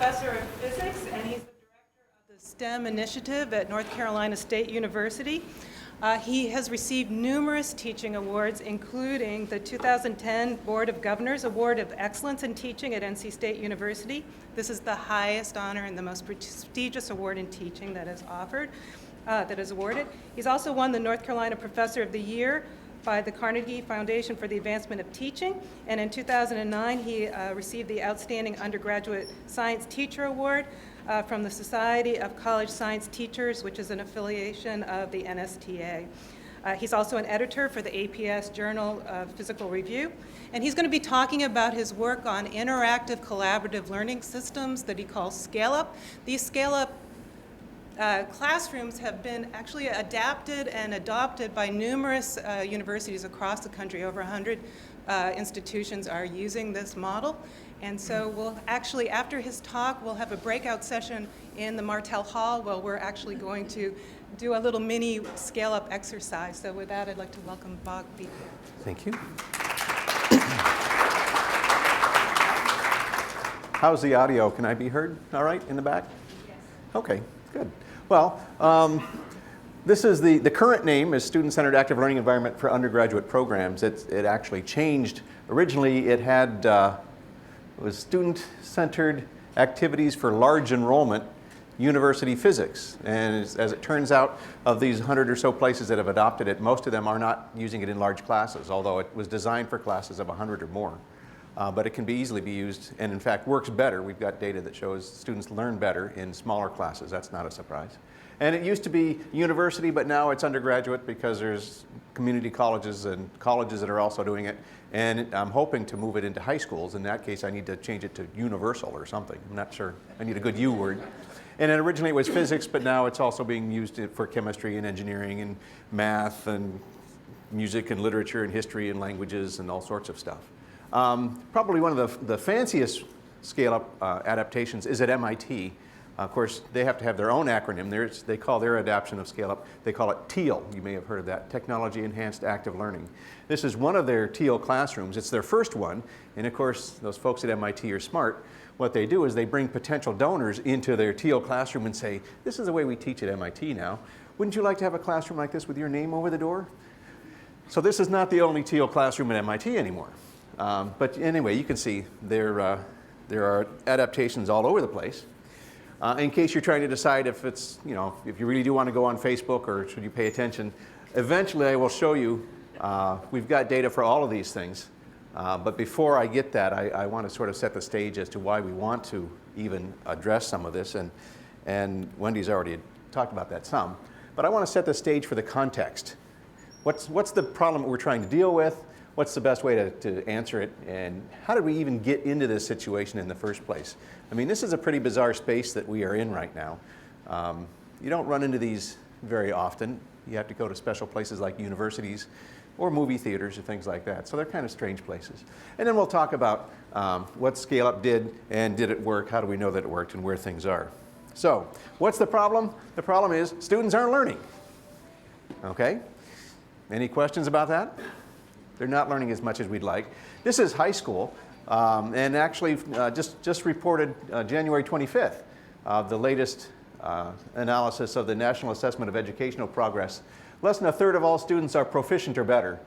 professor of physics, and he's the director of the STEM initiative at North Carolina State University. He has received numerous teaching awards, including the 2010 Board of Governors Award of Excellence in Teaching at NC State University. This is the highest honor and the most prestigious award in teaching that is offered, that is awarded. He's also won the North Carolina Professor of the Year by the Carnegie Foundation for the Advancement of Teaching, and in 2009 he received the Outstanding Undergraduate Science Teacher Award from the Society of College Science Teachers, which is an affiliation of the NSTA. He's also an editor for the APS Journal of Physical Review, and he's going to be talking about his work on interactive collaborative learning systems that he calls ScaleUp. These ScaleUp classrooms have been actually adapted and adopted by numerous universities across the country. Over 100 institutions are using this model. And so we'll actually, after his talk, we'll have a breakout session in the Martell Hall where we're actually going to do a little mini scale-up exercise. So with that, I'd like to welcome Bob Beichner. Thank you. How's the audio? Can I be heard all right in the back? Yes. Okay, good. Well, this is the current name is Student-Centered Active Learning Environment for Undergraduate Programs. It actually changed. Originally, it had it was Student-Centered Activities for Large Enrollment University Physics. And as it turns out, of these 100 or so places that have adopted it, most of them are not using it in large classes, although it was designed for classes of 100 or more. But it can easily be used, and in fact works better. We've got data that shows students learn better in smaller classes. That's not a surprise. And it used to be university, but now it's undergraduate because there's community colleges and colleges that are also doing it. And I'm hoping to move it into high schools. In that case, I need to change it to universal or something. I'm not sure. I need a good U word. And then originally it was physics, but now it's also being used for chemistry and engineering and math and music and literature and history and languages and all sorts of stuff. Probably one of the fanciest scale-up adaptations is at MIT. Of course, they have to have their own acronym. They call their adaptation of scale-up, they call it TEAL. You may have heard of that, Technology Enhanced Active Learning. This is one of their TEAL classrooms. It's their first one. And of course, those folks at MIT are smart. What they do is they bring potential donors into their TEAL classroom and say, this is the way we teach at MIT now. Wouldn't you like to have a classroom like this with your name over the door? So this is not the only TEAL classroom at MIT anymore. But anyway, you can see there are adaptations all over the place. In case you're trying to decide if it's, if you really do want to go on Facebook or should you pay attention, eventually I will show you, we've got data for all of these things. But before I get that, I want to sort of set the stage as to why we want to even address some of this. And Wendy's already talked about that some. But I want to set the stage for the context. What's the problem that we're trying to deal with? What's the best way to answer it? And how did we even get into this situation in the first place? I mean, this is a pretty bizarre space that we are in right now. You don't run into these very often. You have to go to special places like universities or movie theaters or things like that. So they're kind of strange places. And then we'll talk about what ScaleUp did and did it work? How do we know that it worked and where things are? So what's the problem? The problem is students aren't learning. Okay? Any questions about that? They're not learning as much as we'd like. This is high school, and actually just reported January 25th, the latest analysis of the National Assessment of Educational Progress. Less than a third of all students are proficient or better.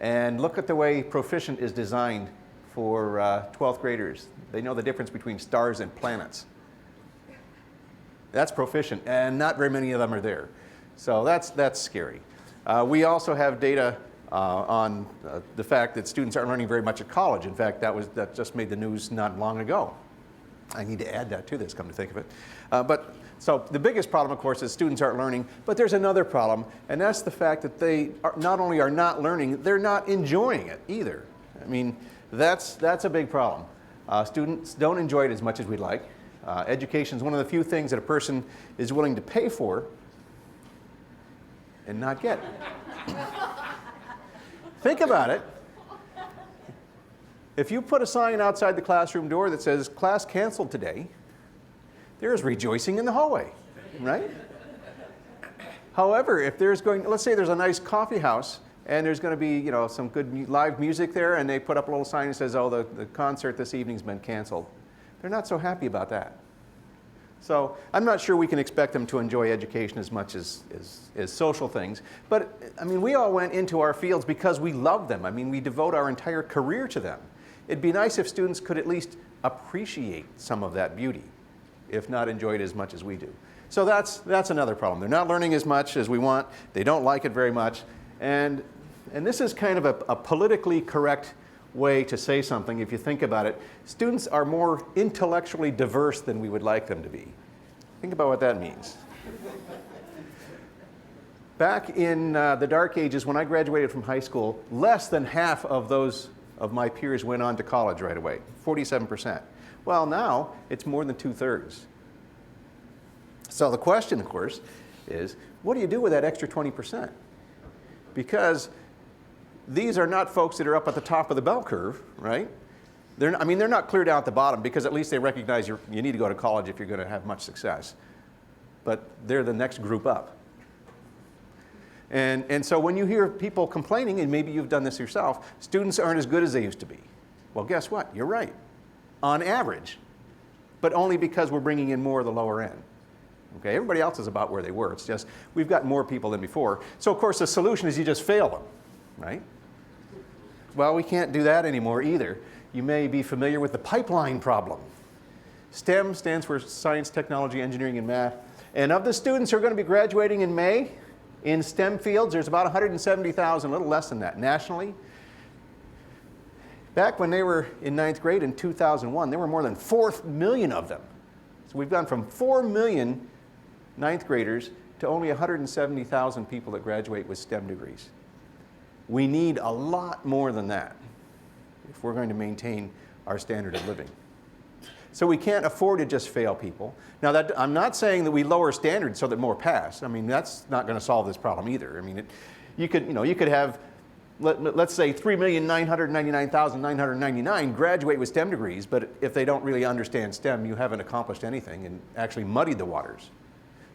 And look at the way proficient is designed for 12th graders. They know the difference between stars and planets. That's proficient, and not very many of them are there. So that's scary. We also have data on the fact that students aren't learning very much at college. In fact, that just made the news not long ago. I need to add that to this, come to think of it. So the biggest problem, of course, is students aren't learning. But there's another problem, and that's the fact that they not only are not learning, they're not enjoying it either. I mean, that's a big problem. Students don't enjoy it as much as we'd like. Education is one of the few things that a person is willing to pay for and not get. Think about it. If you put a sign outside the classroom door that says, class canceled today, there is rejoicing in the hallway, right? However, if let's say there's a nice coffee house and there's going to be, some good live music there, and they put up a little sign that says, oh, the concert this evening's been canceled. They're not so happy about that. So I'm not sure we can expect them to enjoy education as much as social things. But I mean, we all went into our fields because we love them. I mean, we devote our entire career to them. It'd be nice if students could at least appreciate some of that beauty, if not enjoy it as much as we do. So that's another problem. They're not learning as much as we want. They don't like it very much. And this is kind of a politically correct way to say something if you think about it. Students are more intellectually diverse than we would like them to be. Think about what that means. Back in the dark ages, when I graduated from high school, less than half of those of my peers went on to college right away, 47%. Well, now it's more than 2/3. So the question, of course, is what do you do with that extra 20%? Because these are not folks that are up at the top of the bell curve, right? They're not clear down at the bottom because at least they recognize you need to go to college if you're going to have much success. But they're the next group up. And so when you hear people complaining, and maybe you've done this yourself, students aren't as good as they used to be. Well, guess what? You're right. On average. But only because we're bringing in more of the lower end. Okay, everybody else is about where they were. It's just we've got more people than before. So, of course, the solution is you just fail them, right? Well, we can't do that anymore either. You may be familiar with the pipeline problem. STEM stands for Science, Technology, Engineering, and Math. And of the students who are going to be graduating in May in STEM fields, there's about 170,000, a little less than that, nationally. Back when they were in 9th grade in 2001, there were more than 4 million of them. So we've gone from 4 million 9th graders to only 170,000 people that graduate with STEM degrees. We need a lot more than that if we're going to maintain our standard of living. So we can't afford to just fail people. Now, I'm not saying that we lower standards so that more pass. I mean, that's not going to solve this problem either. I mean, you could have, let's say, 3,999,999 graduate with STEM degrees, but if they don't really understand STEM, you haven't accomplished anything and actually muddied the waters.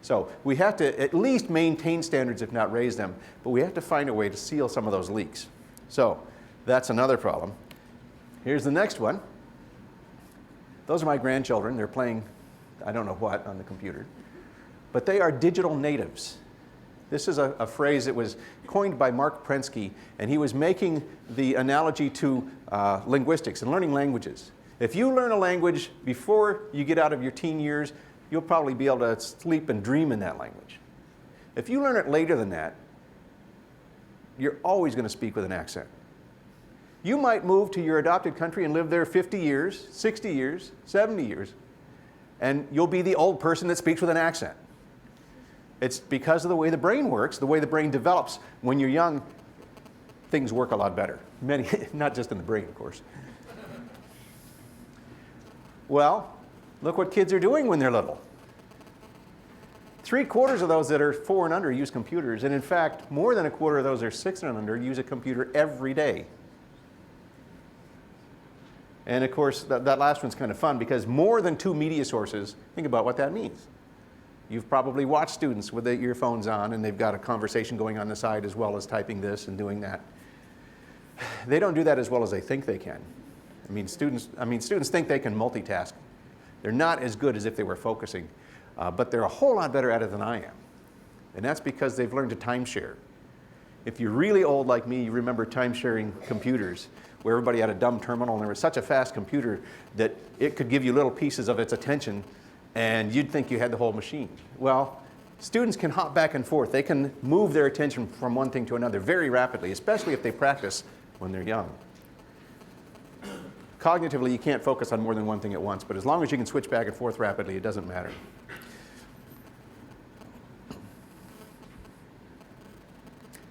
So we have to at least maintain standards, if not raise them, but we have to find a way to seal some of those leaks. So that's another problem. Here's the next one. Those are my grandchildren. They're playing, I don't know what, on the computer. But they are digital natives. This is a phrase that was coined by Mark Prensky, and he was making the analogy to linguistics and learning languages. If you learn a language before you get out of your teen years, you'll probably be able to sleep and dream in that language. If you learn it later than that, you're always going to speak with an accent. You might move to your adopted country and live there 50 years, 60 years, 70 years, and you'll be the old person that speaks with an accent. It's because of the way the brain works, the way the brain develops. When you're young, things work a lot better. Not just in the brain, of course. Well, look what kids are doing when they're little. 3/4 of those that are 4 and under use computers, and in fact, more than 1/4 of those that are 6 and under use a computer every day. And of course, that last one's kind of fun because more than 2 media sources, think about what that means. You've probably watched students with their earphones on and they've got a conversation going on the side as well as typing this and doing that. They don't do that as well as they think they can. Students think they can multitask. They're not as good as if they were focusing, but they're a whole lot better at it than I am. And that's because they've learned to timeshare. If you're really old like me, you remember time-sharing computers where everybody had a dumb terminal and there was such a fast computer that it could give you little pieces of its attention and you'd think you had the whole machine. Well, students can hop back and forth. They can move their attention from one thing to another very rapidly, especially if they practice when they're young. Cognitively, you can't focus on more than one thing at once, but as long as you can switch back and forth rapidly, it doesn't matter. Of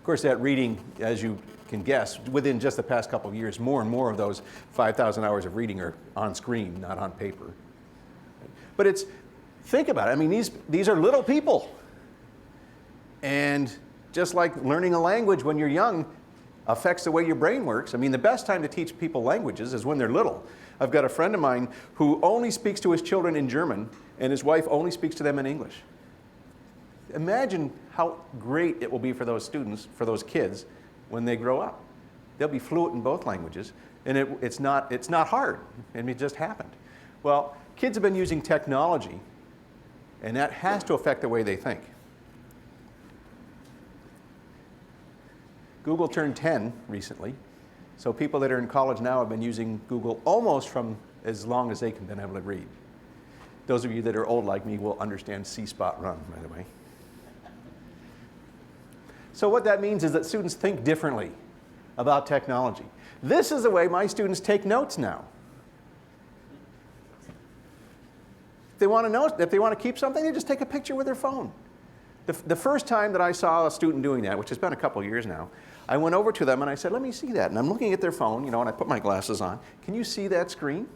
course, that reading, as you can guess, within just the past couple of years, more and more of those 5,000 hours of reading are on screen, not on paper. But think about it, these are little people. And just like learning a language when you're young affects the way your brain works, the best time to teach people languages is when they're little. I've got a friend of mine who only speaks to his children in German, and his wife only speaks to them in English. Imagine how great it will be for those students, for those kids, when they grow up. They'll be fluent in both languages, and it's not hard. It just happened. Well, kids have been using technology And that has to affect the way they think. Google turned 10 recently, so people that are in college now have been using Google almost from as long as they can been able to read. Those of you that are old like me will understand C-spot run, by the way. So what that means is that students think differently about technology. This is the way my students take notes now. If they want to note, if they want to keep something, they just take a picture with their phone. The first time that I saw a student doing that, which has been a couple years now, I went over to them and I said, let me see that. And I'm looking at their phone, you know, and I put my glasses on. Can you see that screen?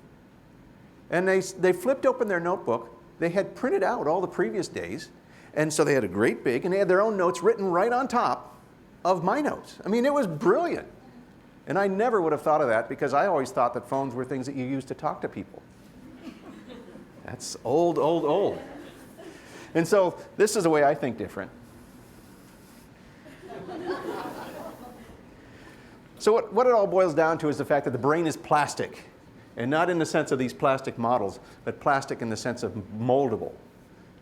And they flipped open their notebook. They had printed out all the previous days. And so they had a great big, and they had their own notes written right on top of my notes. I mean, it was brilliant. And I never would have thought of that because I always thought that phones were things that you used to talk to people. That's old, old, old. And so this is the way I think different. So what it all boils down to is the fact that the brain is plastic, and not in the sense of these plastic models, but plastic in the sense of moldable,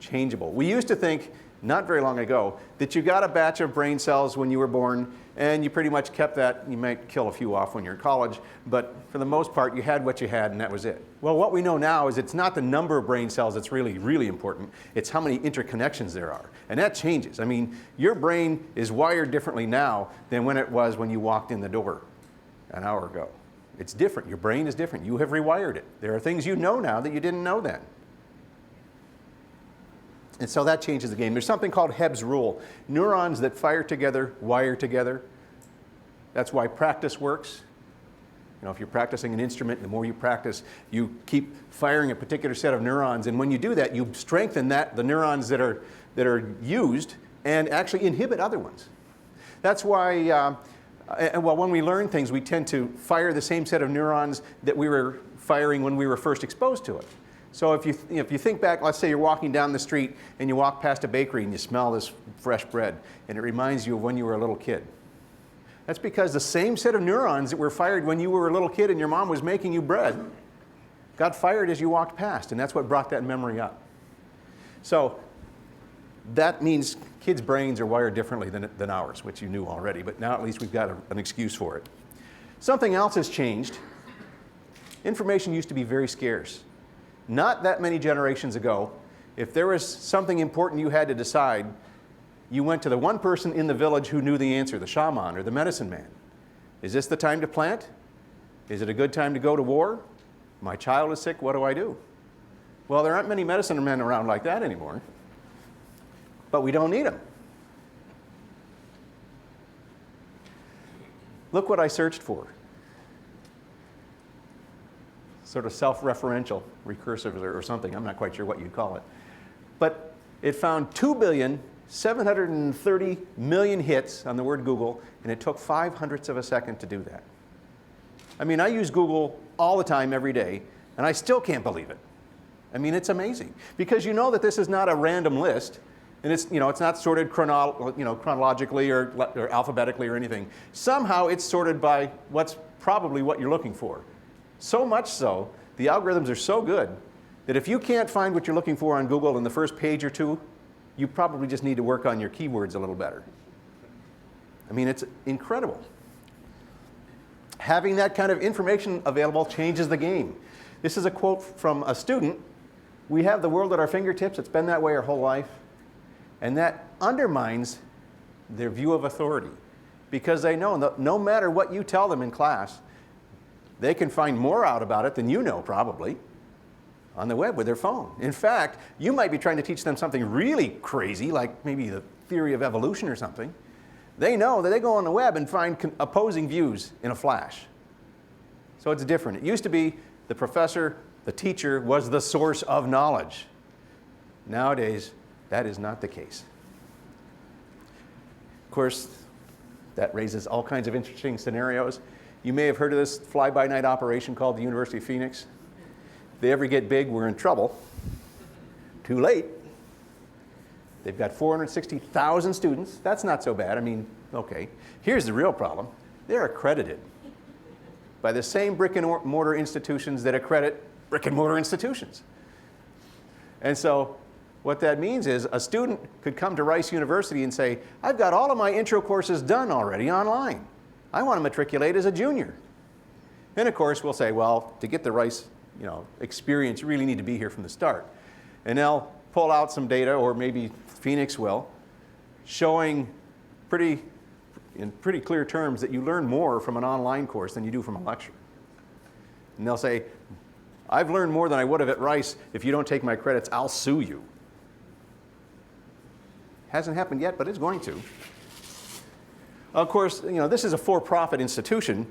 changeable. We used to think, not very long ago, that you got a batch of brain cells when you were born, and you pretty much kept that. You might kill a few off when you're in college, but for the most part, you had what you had, and that was it. Well, what we know now is it's not the number of brain cells that's really, really important. It's how many interconnections there are, and that changes. I mean, your brain is wired differently now than when it was when you walked in the door an hour ago. It's different. Your brain is different. You have rewired it. There are things you know now that you didn't know then. And so that changes the game. There's something called Hebbs' rule. Neurons that fire together, wire together. That's why practice works. You know, if you're practicing an instrument, the more you practice, you keep firing a particular set of neurons. And when you do that, you strengthen the neurons that are used and actually inhibit other ones. That's why, well, when we learn things, we tend to fire the same set of neurons that we were firing when we were first exposed to it. So if you think back, let's say you're walking down the street and you walk past a bakery and you smell this fresh bread, and it reminds you of when you were a little kid. That's because the same set of neurons that were fired when you were a little kid and your mom was making you bread got fired as you walked past, and that's what brought that memory up. So that means kids' brains are wired differently than ours, which you knew already, but now at least we've got an excuse for it. Something else has changed. Information used to be very scarce. Not that many generations ago, if there was something important you had to decide, you went to the one person in the village who knew the answer, the shaman or the medicine man. Is this the time to plant? Is it a good time to go to war? My child is sick, what do I do? Well, there aren't many medicine men around like that anymore, but we don't need them. Look what I searched for. Sort of self-referential, recursive or something. I'm not quite sure what you'd call it. But it found 2,730,000,000 hits on the word Google, and it took 0.05 of a second to do that. I mean, I use Google all the time, every day, and I still can't believe it. I mean, it's amazing. Because you know that this is not a random list, and it's not sorted chronologically or alphabetically or anything. Somehow it's sorted by what's probably what you're looking for. So much so, the algorithms are so good that if you can't find what you're looking for on Google in the first page or two, you probably just need to work on your keywords a little better. I mean, it's incredible. Having that kind of information available changes the game. This is a quote from a student. We have the world at our fingertips. It's been that way our whole life. And that undermines their view of authority because they know that no matter what you tell them in class, they can find more out about it than you know, probably, on the web with their phone. In fact, you might be trying to teach them something really crazy, like maybe the theory of evolution or something. They know that they go on the web and find opposing views in a flash. So it's different. It used to be the professor, the teacher, was the source of knowledge. Nowadays, that is not the case. Of course, that raises all kinds of interesting scenarios. You may have heard of this fly-by-night operation called the University of Phoenix. If they ever get big, we're in trouble. Too late. They've got 460,000 students. That's not so bad. I mean, okay. Here's the real problem. They're accredited by the same brick-and-mortar institutions that accredit brick-and-mortar institutions. And so What that means is a student could come to Rice University and say, I've got all of my intro courses done already online. I want to matriculate as a junior. And of course, we'll say, well, to get the Rice experience, you really need to be here from the start. And they'll pull out some data, or maybe Phoenix will, showing in pretty clear terms that you learn more from an online course than you do from a lecture. And they'll say, I've learned more than I would have at Rice. If you don't take my credits, I'll sue you. Hasn't happened yet, but it's going to. Of course, this is a for-profit institution,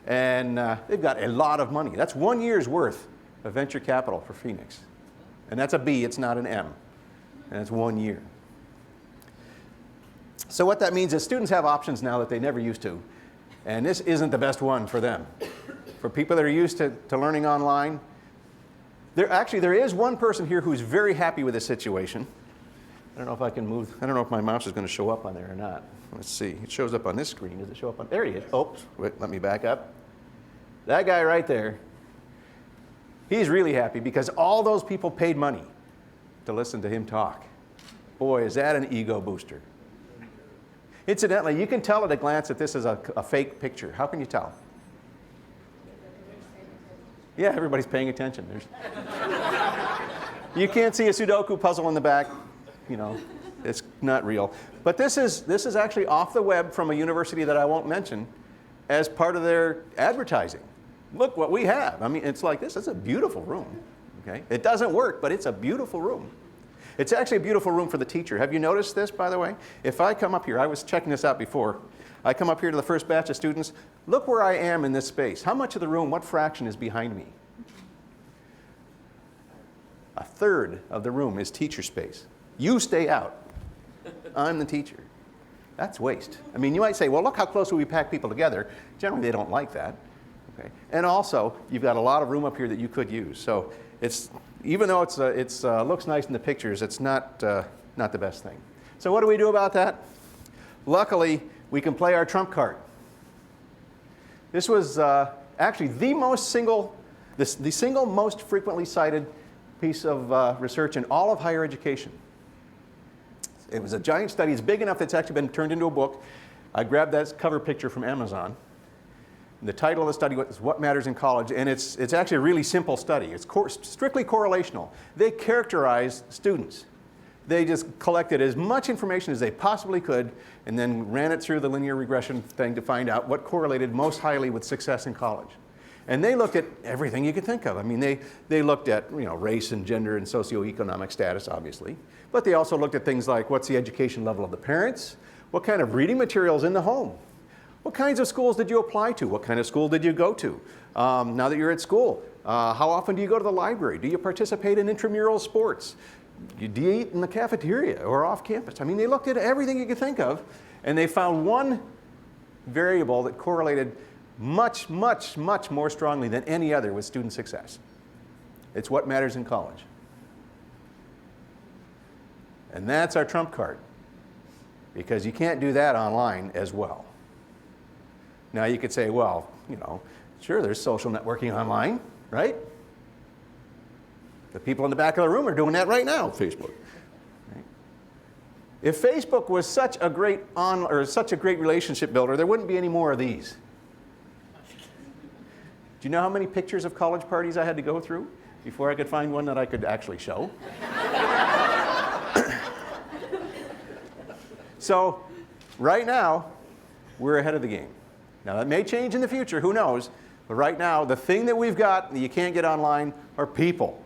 and they've got a lot of money. That's 1 year's worth of venture capital for Phoenix. And that's a B, it's not an M. And it's 1 year. So what that means is students have options now that they never used to. And this isn't the best one for them. For people that are used to learning online, there is one person here who's very happy with this situation. I don't know if I can move. I don't know if my mouse is going to show up on there or not. Let's see. It shows up on this screen. Does it show up on? There he is. Oh, wait, let me back up. That guy right there, he's really happy because all those people paid money to listen to him talk. Boy, is that an ego booster. Incidentally, you can tell at a glance that this is a fake picture. How can you tell? Yeah, everybody's paying attention. You can't see a Sudoku puzzle in the back. It's not real. But this is actually off the web from a university that I won't mention as part of their advertising. Look what we have. I mean, it's like this. It's a beautiful room. Okay? It doesn't work, but it's a beautiful room. It's actually a beautiful room for the teacher. Have you noticed this, by the way? If I come up here, I was checking this out before. I come up here to the first batch of students. Look where I am in this space. How much of the room, what fraction is behind me? A third of the room is teacher space. You stay out. I'm the teacher. That's waste. I mean, you might say, well, look how closely we pack people together. Generally, they don't like that. Okay? And also, you've got a lot of room up here that you could use. So even though it looks nice in the pictures, it's not the best thing. So what do we do about that? Luckily, we can play our trump card. This was actually the single most frequently cited piece of research in all of higher education. It was a giant study. It's big enough that it's actually been turned into a book. I grabbed that cover picture from Amazon. The title of the study was What Matters in College, and it's actually a really simple study. It's strictly correlational. They characterized students. They just collected as much information as they possibly could and then ran it through the linear regression thing to find out what correlated most highly with success in college. And they looked at everything you could think of. I mean, they looked at race and gender and socioeconomic status, obviously. But they also looked at things like what's the education level of the parents, what kind of reading materials in the home, what kinds of schools did you apply to, what kind of school did you go to. Now that you're at school, how often do you go to the library? Do you participate in intramural sports? Do you eat in the cafeteria or off campus? I mean, they looked at everything you could think of, and they found one variable that correlated much, much, much more strongly than any other with student success. It's what matters in college. And that's our trump card, because you can't do that online as well. Now you could say, well, sure, there's social networking online, right? The people in the back of the room are doing that right now, Facebook. Right? If Facebook was such a great relationship builder, there wouldn't be any more of these. Do you know how many pictures of college parties I had to go through before I could find one that I could actually show? So, right now, we're ahead of the game. Now, that may change in the future, who knows? But right now, the thing that we've got that you can't get online are people.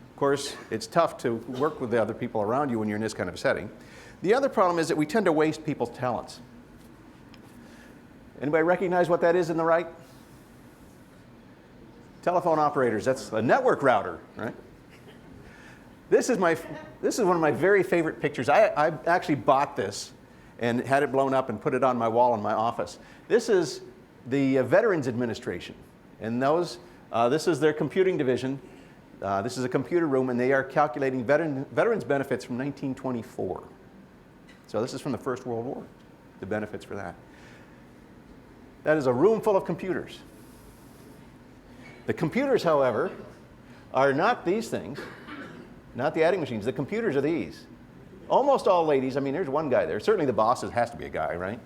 Of course, it's tough to work with the other people around you when you're in this kind of setting. The other problem is that we tend to waste people's talents. Anybody recognize what that is in the right? Telephone operators, that's a network router, right? This is one of my very favorite pictures. I actually bought this and had it blown up and put it on my wall in my office. This is the Veterans Administration, and this is their computing division. This is a computer room, and they are calculating veterans benefits from 1924. So this is from the First World War, the benefits for that. That is a room full of computers. The computers, however, are not these things. Not the adding machines. The computers are these. Almost all ladies, I mean, there's one guy there. Certainly the boss has to be a guy, right?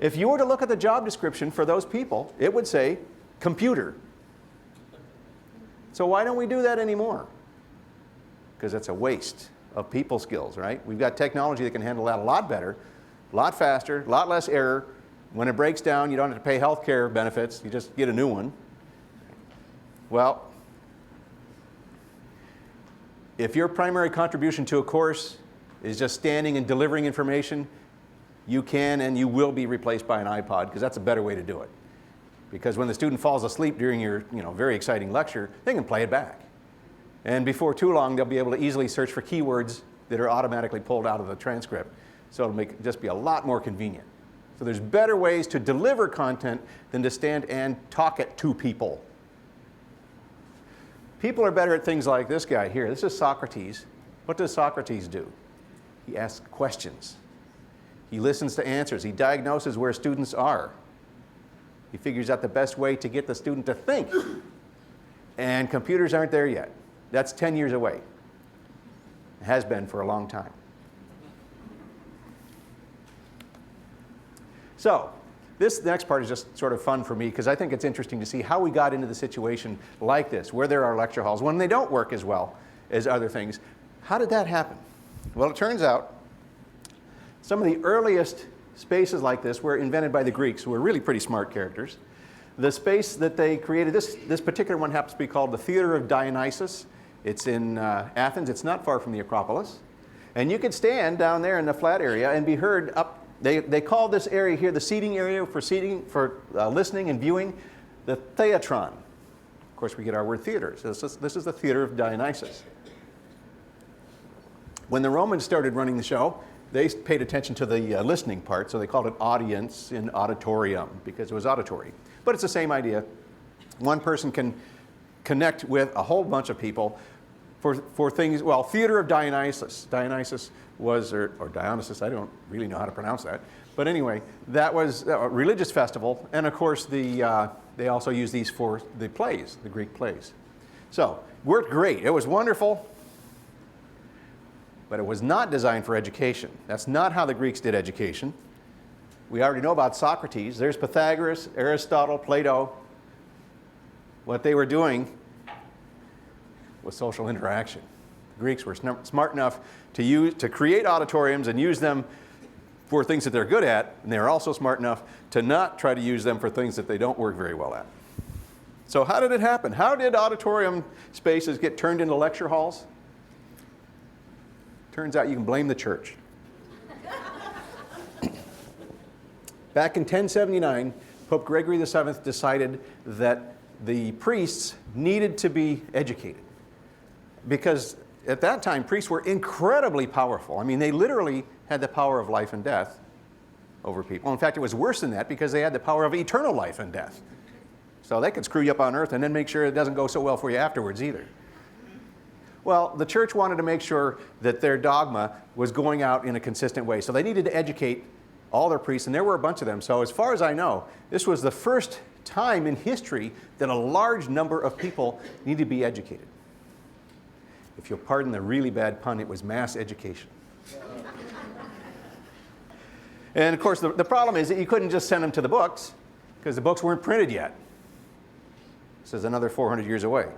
If you were to look at the job description for those people, it would say computer. So why don't we do that anymore? Because it's a waste of people skills, right? We've got technology that can handle that a lot better, a lot faster, a lot less error. When it breaks down, you don't have to pay health care benefits. You just get a new one. Well, if your primary contribution to a course is just standing and delivering information, you can and you will be replaced by an iPod, because that's a better way to do it. Because when the student falls asleep during your very exciting lecture, they can play it back. And before too long, they'll be able to easily search for keywords that are automatically pulled out of the transcript. So it'll just be a lot more convenient. So there's better ways to deliver content than to stand and talk it to people. People are better at things like this guy here. This is Socrates. What does Socrates do? He asks questions. He listens to answers. He diagnoses where students are. He figures out the best way to get the student to think. And computers aren't there yet. That's 10 years away. It has been for a long time. So, this next part is just sort of fun for me, because I think it's interesting to see how we got into the situation like this, where there are lecture halls, when they don't work as well as other things. How did that happen? Well, it turns out some of the earliest spaces like this were invented by the Greeks, who were really pretty smart characters. The space that they created, this particular one happens to be called the Theater of Dionysus. It's in Athens. It's not far from the Acropolis. And you could stand down there in the flat area and be heard up. They call this area here the seating area for listening and viewing, the theatron. Of course, we get our word theater. So this is the Theater of Dionysus. When the Romans started running the show, they paid attention to the listening part, so they called it audience in auditorium, because it was auditory. But it's the same idea. One person can connect with a whole bunch of people for things. Well, Theater of Dionysus. Dionysus was, or Dionysus, I don't really know how to pronounce that. But anyway, that was a religious festival. And of course, they also used these for the plays, the Greek plays. So, worked great. It was wonderful. But it was not designed for education. That's not how the Greeks did education. We already know about Socrates. There's Pythagoras, Aristotle, Plato. What they were doing was social interaction. The Greeks were smart enough to create auditoriums and use them for things that they're good at, and they're also smart enough to not try to use them for things that they don't work very well at. So how did it happen? How did auditorium spaces get turned into lecture halls? Turns out you can blame the church. Back in 1079, Pope Gregory VII decided that the priests needed to be educated, because at that time priests were incredibly powerful. I mean, they literally had the power of life and death over people. In fact, it was worse than that, because they had the power of eternal life and death. So they could screw you up on earth and then make sure it doesn't go so well for you afterwards either. Well, the church wanted to make sure that their dogma was going out in a consistent way. So they needed to educate all their priests, and there were a bunch of them. So as far as I know, this was the first time in history that a large number of people needed to be educated. If you'll pardon the really bad pun, it was mass education. And of course, the problem is that you couldn't just send them to the books, because the books weren't printed yet. This is another 400 years away.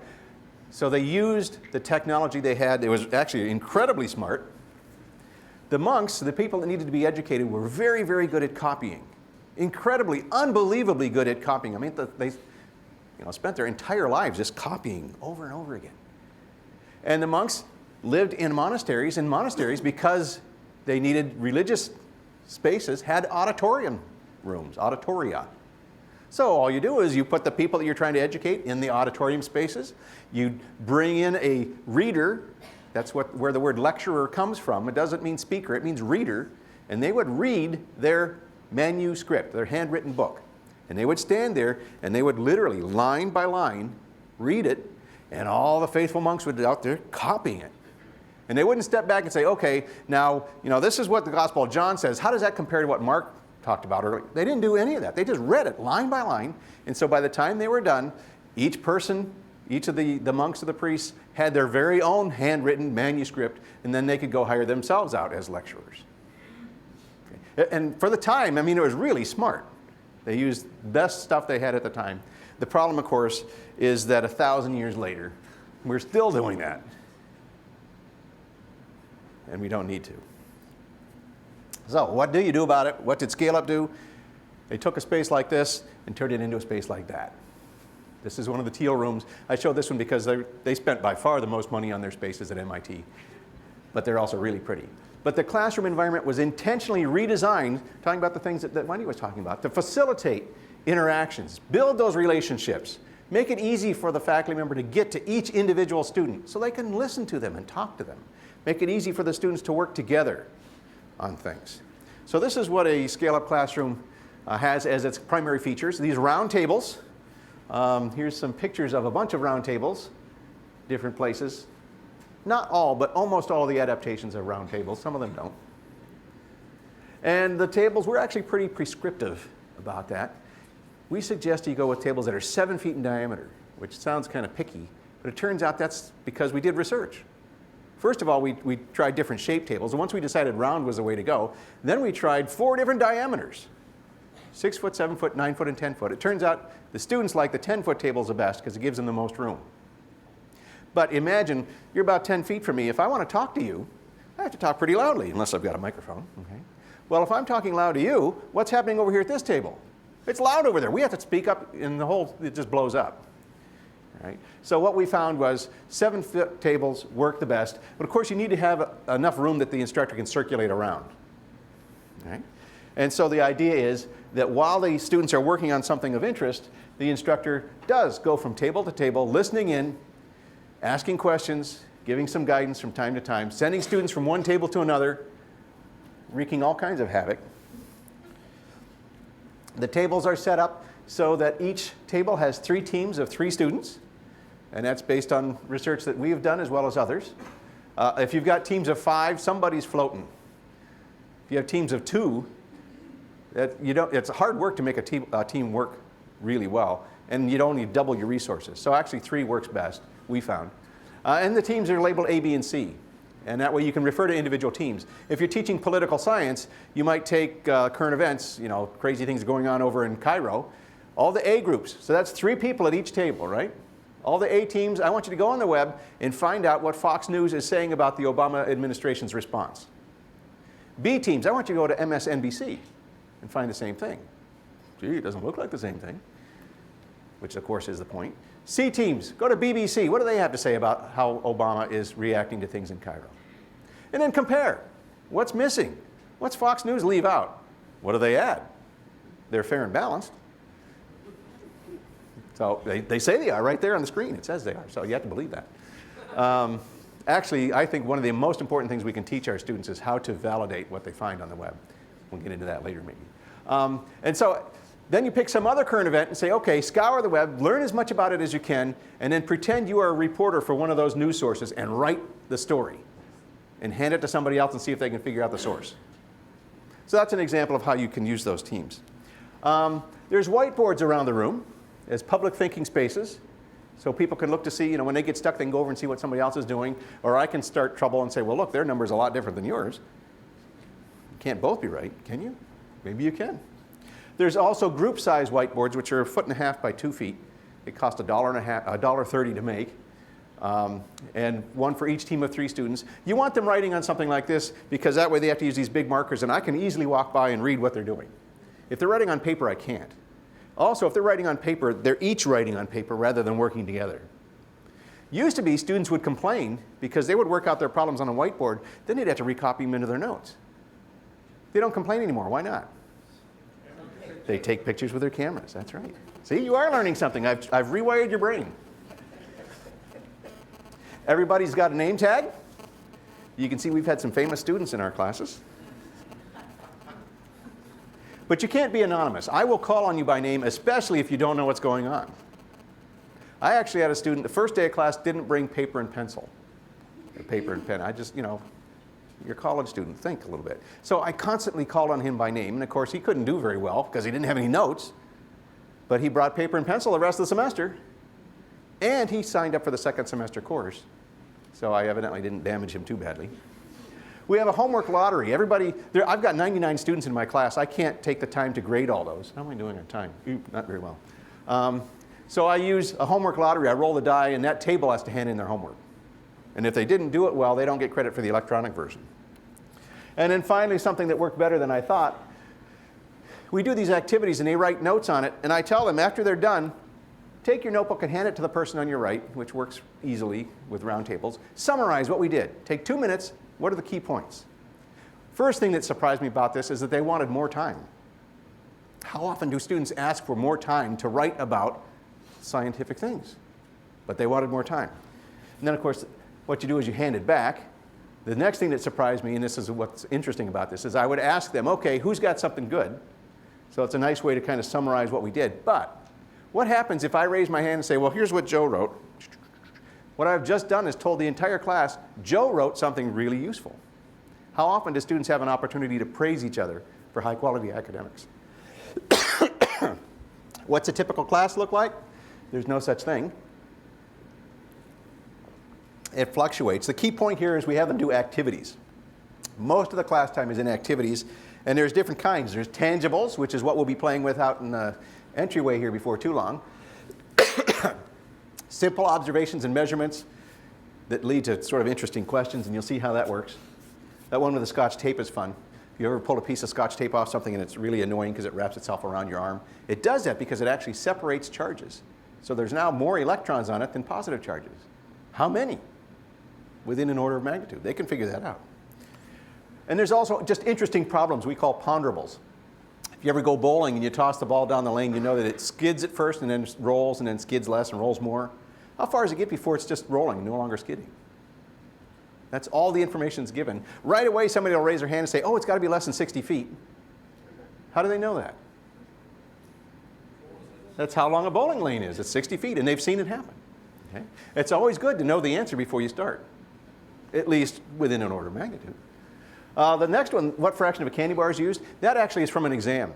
So they used the technology they had. It was actually incredibly smart. The monks, the people that needed to be educated, were very, very good at copying. Incredibly, unbelievably good at copying. I mean, they spent their entire lives just copying over and over again. And the monks lived in monasteries, because they needed religious spaces, had auditorium rooms, auditoria. So all you do is you put the people that you're trying to educate in the auditorium spaces. You bring in a reader. That's where the word lecturer comes from. It doesn't mean speaker, it means reader. And they would read their manuscript, their handwritten book. And they would stand there and they would literally, line by line, read it. And all the faithful monks would be out there copying it. And they wouldn't step back and say, okay, now, this is what the Gospel of John says. How does that compare to what Mark talked about earlier? They didn't do any of that. They just read it line by line. And so by the time they were done, each person Each of the monks or the priests had their very own handwritten manuscript, and then they could go hire themselves out as lecturers. Okay. And for the time, I mean, it was really smart. They used the best stuff they had at the time. The problem, of course, is that 1,000 years later, we're still doing that. And we don't need to. So what do you do about it? What did ScaleUp do? They took a space like this and turned it into a space like that. This is one of the teal rooms. I showed this one because they spent by far the most money on their spaces at MIT. But they're also really pretty. But the classroom environment was intentionally redesigned, talking about the things that Wendy was talking about, to facilitate interactions, build those relationships, make it easy for the faculty member to get to each individual student so they can listen to them and talk to them. Make it easy for the students to work together on things. So this is what a ScaleUp classroom has as its primary features. These round tables. Here's some pictures of a bunch of round tables, different places. Not all, but almost all of the adaptations are round tables. Some of them don't. And the tables, we're actually pretty prescriptive about that. We suggest you go with tables that are 7 feet in diameter, which sounds kind of picky, but it turns out that's because we did research. First of all, we tried different shape tables, and once we decided round was the way to go, then we tried 4 different diameters. 6 foot, 7 foot, 9 foot, and 10 foot. It turns out the students like the 10-foot tables the best because it gives them the most room. But imagine you're about 10 feet from me. If I want to talk to you, I have to talk pretty loudly, unless I've got a microphone. Okay. Well, if I'm talking loud to you, what's happening over here at this table? It's loud over there. We have to speak up, and it just blows up. All right. So what we found was 7-foot tables work the best, but of course you need to have enough room that the instructor can circulate around. All right. And so the idea is that while the students are working on something of interest, the instructor does go from table to table, listening in, asking questions, giving some guidance from time to time, sending students from one table to another, wreaking all kinds of havoc. The tables are set up so that each table has 3 teams of 3 students, and that's based on research that we've done as well as others. If you've got teams of 5, somebody's floating. If you have teams of 2, it's hard work to make a team work really well, and you'd only double your resources. So actually 3 works best, we found. And the teams are labeled A, B, and C. And that way you can refer to individual teams. If you're teaching political science, you might take current events, crazy things going on over in Cairo, all the A groups. So that's 3 people at each table, right? All the A teams, I want you to go on the web and find out what Fox News is saying about the Obama administration's response. B teams, I want you to go to MSNBC and find the same thing. Gee, it doesn't look like the same thing, which of course is the point. C teams, go to BBC. What do they have to say about how Obama is reacting to things in Cairo? And then compare. What's missing? What's Fox News leave out? What do they add? They're fair and balanced. So they say they are right there on the screen. It says they are, so you have to believe that. Actually, I think one of the most important things we can teach our students is how to validate what they find on the web. We'll get into that later maybe. And so then you pick some other current event and say, okay, scour the web, learn as much about it as you can, and then pretend you are a reporter for one of those news sources and write the story. And hand it to somebody else and see if they can figure out the source. So that's an example of how you can use those teams. There's whiteboards around the room as public thinking spaces. So people can look to see, when they get stuck, they can go over and see what somebody else is doing. Or I can start trouble and say, well, look, their number's a lot different than yours. You can't both be right, can you? Maybe you can. There's also group size whiteboards, which are 1.5 feet by 2 feet. They cost $1.30 to make. And one for each team of 3 students. You want them writing on something like this because that way they have to use these big markers and I can easily walk by and read what they're doing. If they're writing on paper, I can't. Also, if they're writing on paper, they're each writing on paper rather than working together. Used to be students would complain because they would work out their problems on a whiteboard, then they'd have to recopy them into their notes. They don't complain anymore. Why not? They take pictures with their cameras. That's right. See, you are learning something. I've rewired your brain. Everybody's got a name tag. You can see we've had some famous students in our classes. But you can't be anonymous. I will call on you by name, especially if you don't know what's going on. I actually had a student, the first day of class, didn't bring paper and pencil. Paper and pen. I just, you're a college student, think a little bit. So I constantly called on him by name, and of course he couldn't do very well because he didn't have any notes. But he brought paper and pencil the rest of the semester. And he signed up for the second semester course, so I evidently didn't damage him too badly. We have a homework lottery. Everybody, I've got 99 students in my class. I can't take the time to grade all those. How am I doing on time? Not very well. So I use a homework lottery. I roll the die, and that table has to hand in their homework. And if they didn't do it well, they don't get credit for the electronic version. And then finally, something that worked better than I thought. We do these activities, and they write notes on it. And I tell them, after they're done, take your notebook and hand it to the person on your right, which works easily with Roundtables. Summarize what we did. Take 2 minutes. What are the key points? First thing that surprised me about this is that they wanted more time. How often do students ask for more time to write about scientific things? But they wanted more time. And then, of course, what you do is you hand it back. The next thing that surprised me, and this is what's interesting about this, is I would ask them, okay, who's got something good? So it's a nice way to kind of summarize what we did. But what happens if I raise my hand and say, well, here's what Joe wrote? What I've just done is told the entire class, Joe wrote something really useful. How often do students have an opportunity to praise each other for high quality academics? What's a typical class look like? There's no such thing. It fluctuates. The key point here is we have them do activities. Most of the class time is in activities, and there's different kinds. There's tangibles, which is what we'll be playing with out in the entryway here before too long. Simple observations and measurements that lead to sort of interesting questions, and you'll see how that works. That one with the Scotch tape is fun. If you ever pull a piece of Scotch tape off something and it's really annoying because it wraps itself around your arm, it does that because it actually separates charges. So there's now more electrons on it than positive charges. How many? Within an order of magnitude. They can figure that out. And there's also just interesting problems we call Pon Durables. If you ever go bowling and you toss the ball down the lane, you know that it skids at first and then rolls and then skids less and rolls more. How far does it get before it's just rolling, no longer skidding? That's all the information is given. Right away, somebody will raise their hand and say, oh, it's got to be less than 60 feet. How do they know that? That's how long a bowling lane is. It's 60 feet, and they've seen it happen. Okay? It's always good to know the answer before you start, at least within an order of magnitude. The next one, what fraction of a candy bar is used? That actually is from an exam.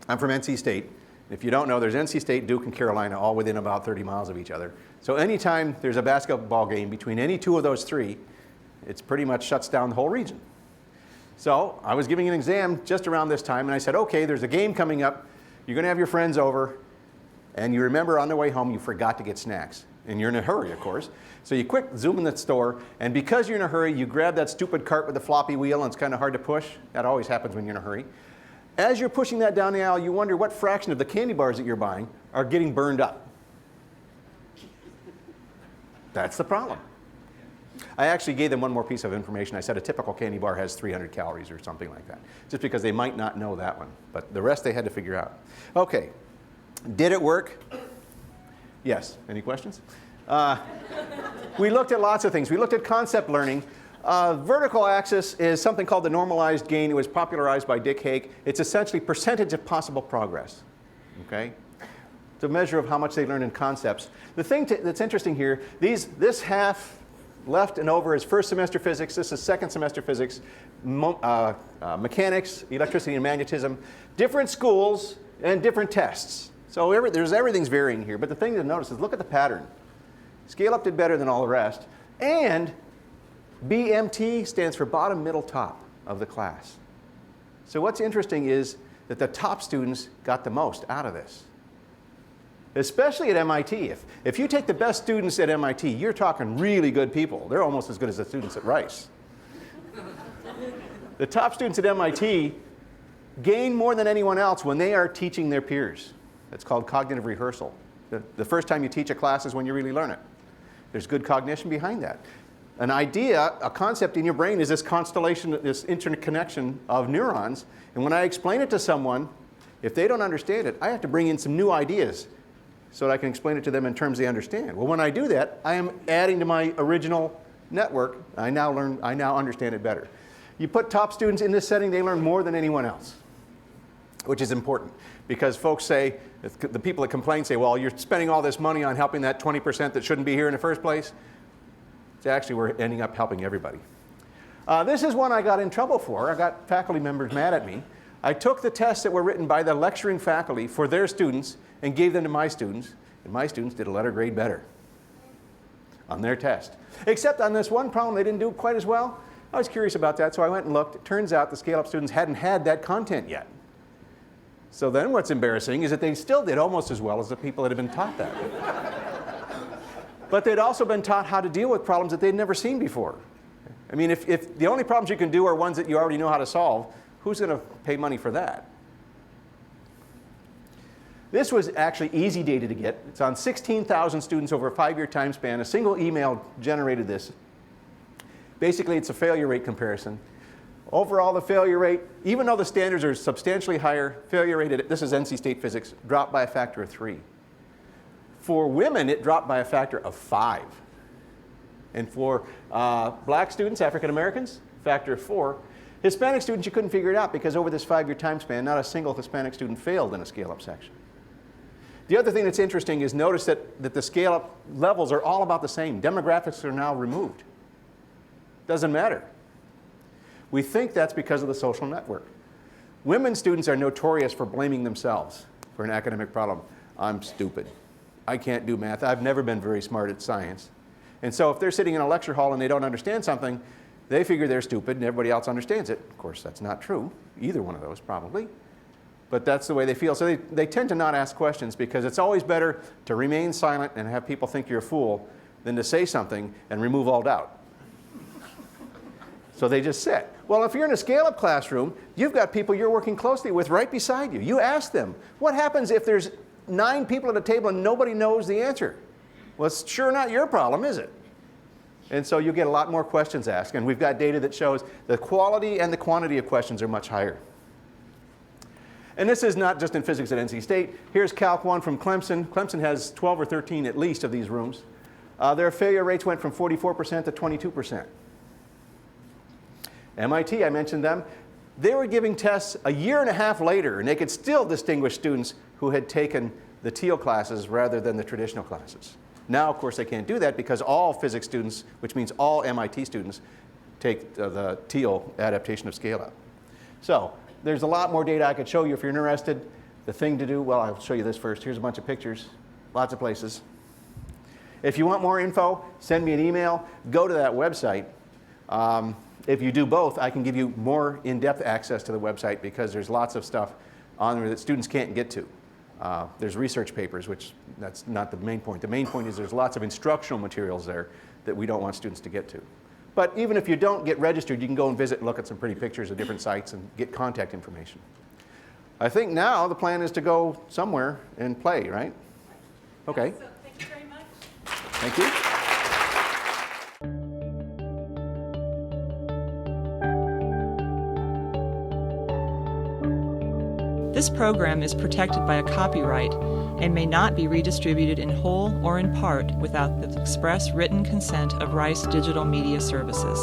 I'm from NC State. If you don't know, there's NC State, Duke, and Carolina, all within about 30 miles of each other. So anytime there's a basketball game between any two of those three, it pretty much shuts down the whole region. So I was giving an exam just around this time, and I said, okay, there's a game coming up. You're going to have your friends over, and you remember on the way home you forgot to get snacks. And you're in a hurry, of course. So you quick zoom in the store, and because you're in a hurry, you grab that stupid cart with the floppy wheel, and it's kind of hard to push. That always happens when you're in a hurry. As you're pushing that down the aisle, you wonder what fraction of the candy bars that you're buying are getting burned up. That's the problem. I actually gave them one more piece of information. I said a typical candy bar has 300 calories or something like that, just because they might not know that one. But the rest they had to figure out. Okay, did it work? Yes. Any questions? We looked at lots of things. We looked at concept learning. Vertical axis is something called the normalized gain. It was popularized by Dick Hake. It's essentially percentage of possible progress. Okay? It's a measure of how much they learn in concepts. The thing that's interesting here, this half left and over is first semester physics. This is second semester physics, mechanics, electricity and magnetism. Different schools and different tests. So everything's varying here. But the thing to notice is look at the pattern. ScaleUp did better than all the rest. And BMT stands for bottom, middle, top of the class. So what's interesting is that the top students got the most out of this. Especially at MIT. If you take the best students at MIT, you're talking really good people. They're almost as good as the students at Rice. The top students at MIT gain more than anyone else when they are teaching their peers. It's called cognitive rehearsal. The first time you teach a class is when you really learn it. There's good cognition behind that. An idea, a concept in your brain is this constellation, this interconnection of neurons. And when I explain it to someone, if they don't understand it, I have to bring in some new ideas so that I can explain it to them in terms they understand. Well, when I do that, I am adding to my original network. I now understand it better. You put top students in this setting, they learn more than anyone else, which is important. Because folks say, the people that complain say, well, you're spending all this money on helping that 20% that shouldn't be here in the first place. It's actually, we're ending up helping everybody. This is one I got in trouble for. I got faculty members mad at me. I took the tests that were written by the lecturing faculty for their students and gave them to my students. And my students did a letter grade better on their test. Except on this one problem, they didn't do quite as well. I was curious about that, so I went and looked. It turns out the ScaleUp students hadn't had that content yet. So then what's embarrassing is that they still did almost as well as the people that had been taught that. But they'd also been taught how to deal with problems that they'd never seen before. I mean, if the only problems you can do are ones that you already know how to solve, who's going to pay money for that? This was actually easy data to get. It's on 16,000 students over a 5-year time span. A single email generated this. Basically, it's a failure rate comparison. Overall, the failure rate, even though the standards are substantially higher, failure rate, this is NC State physics, dropped by a factor of 3. For women, it dropped by a factor of 5. And for black students, African Americans, factor of 4. Hispanic students, you couldn't figure it out because over this 5-year time span, not a single Hispanic student failed in a ScaleUp section. The other thing that's interesting is notice that the ScaleUp levels are all about the same. Demographics are now removed. Doesn't matter. We think that's because of the social network. Women students are notorious for blaming themselves for an academic problem. I'm stupid. I can't do math. I've never been very smart at science. And so if they're sitting in a lecture hall and they don't understand something, they figure they're stupid and everybody else understands it. Of course, that's not true. Either one of those, probably. But that's the way they feel. So they tend to not ask questions because it's always better to remain silent and have people think you're a fool than to say something and remove all doubt. So they just sit. Well, if you're in a ScaleUp classroom, you've got people you're working closely with right beside you. You ask them, what happens if there's 9 people at a table and nobody knows the answer? Well, it's sure not your problem, is it? And so you get a lot more questions asked. And we've got data that shows the quality and the quantity of questions are much higher. And this is not just in physics at NC State. Here's Calc 1 from Clemson. Clemson has 12 or 13 at least of these rooms. Their failure rates went from 44% to 22%. MIT, I mentioned them. They were giving tests a year and a half later, and they could still distinguish students who had taken the TEAL classes rather than the traditional classes. Now, of course, they can't do that because all physics students, which means all MIT students, take the TEAL adaptation of ScaleUp. So there's a lot more data I could show you if you're interested. The thing to do, well, I'll show you this first. Here's a bunch of pictures, lots of places. If you want more info, send me an email. Go to that website. If you do both, I can give you more in-depth access to the website because there's lots of stuff on there that students can't get to. There's research papers, which that's not the main point. The main point is there's lots of instructional materials there that we don't want students to get to. But even if you don't get registered, you can go and visit and look at some pretty pictures of different sites and get contact information. I think now the plan is to go somewhere and play, right? Okay. So thank you very much. Thank you. This program is protected by a copyright and may not be redistributed in whole or in part without the express written consent of Rice Digital Media Services.